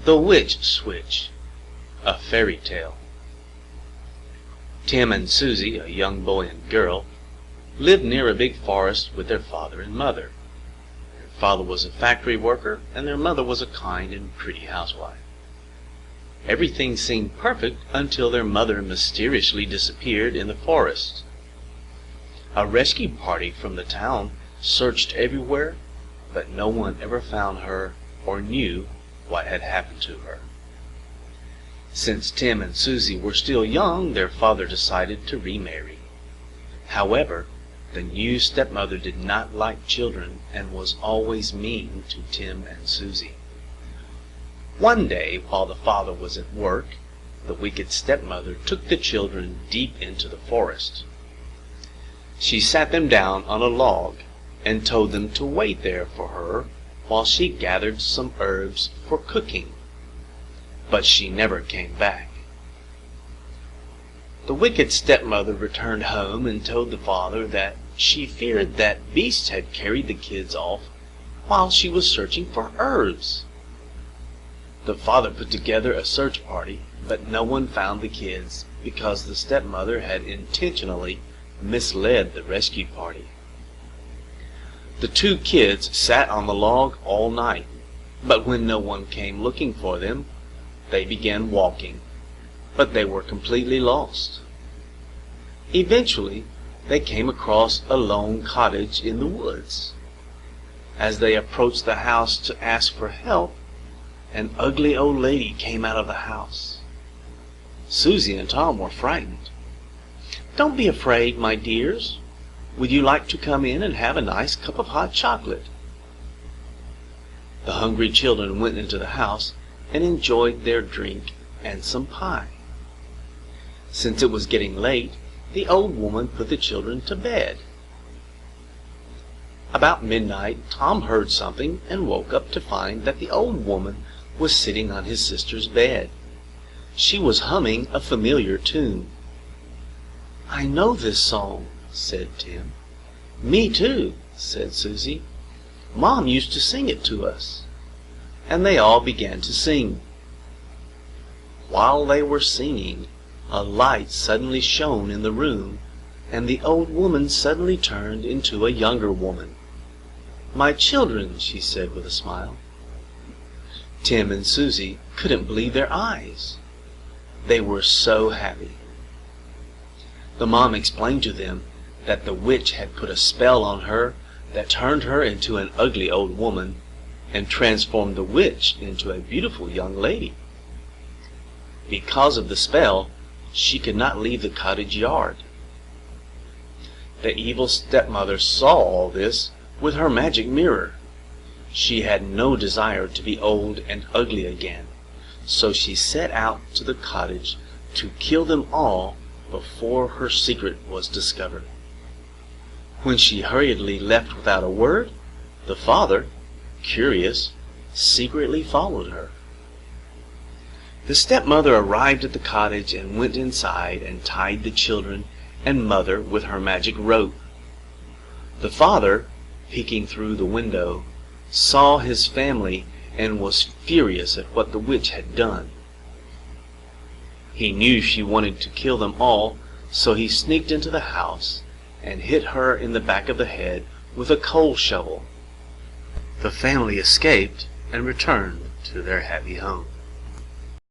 The Witch Switch, a Fairy Tale. Tim and Susie, a young boy and girl, lived near a big forest with their father and mother. Their father was a factory worker, and their mother was a kind and pretty housewife. Everything seemed perfect until their mother mysteriously disappeared in the forest. A rescue party from the town searched everywhere, but no one ever found her or knew what had happened to her. Since Tim and Susie were still young, their father decided to remarry. However, the new stepmother did not like children and was always mean to Tim and Susie. One day, while the father was at work, the wicked stepmother took the children deep into the forest. She sat them down on a log and told them to wait there for her while she gathered some herbs for cooking. But she never came back. The wicked stepmother returned home and told the father that she feared that beasts had carried the kids off while she was searching for herbs. The father put together a search party, but no one found the kids because the stepmother had intentionally misled the rescue party. The two kids sat on the log all night, but when no one came looking for them, they began walking, but they were completely lost. Eventually, they came across a lone cottage in the woods. As they approached the house to ask for help, an ugly old lady came out of the house. Susie and Tom were frightened. "Don't be afraid, my dears. Would you like to come in and have a nice cup of hot chocolate?" The hungry children went into the house and enjoyed their drink and some pie. Since it was getting late, the old woman put the children to bed. About midnight, Tom heard something and woke up to find that the old woman was sitting on his sister's bed. She was humming a familiar tune. "I know this song," said Tim. "Me too," said Susie. "Mom used to sing it to us." And they all began to sing. While they were singing, a light suddenly shone in the room, and the old woman suddenly turned into a younger woman. "My children," she said with a smile. Tim and Susie couldn't believe their eyes. They were so happy. The mom explained to them that the witch had put a spell on her that turned her into an ugly old woman and transformed the witch into a beautiful young lady. Because of the spell, she could not leave the cottage yard. The evil stepmother saw all this with her magic mirror. She had no desire to be old and ugly again, so she set out to the cottage to kill them all before her secret was discovered. When she hurriedly left without a word, the father, curious, secretly followed her. The stepmother arrived at the cottage and went inside and tied the children and mother with her magic rope. The father, peeking through the window, saw his family and was furious at what the witch had done. He knew she wanted to kill them all, so he sneaked into the house and hit her in the back of the head with a coal shovel. The family escaped and returned to their happy home.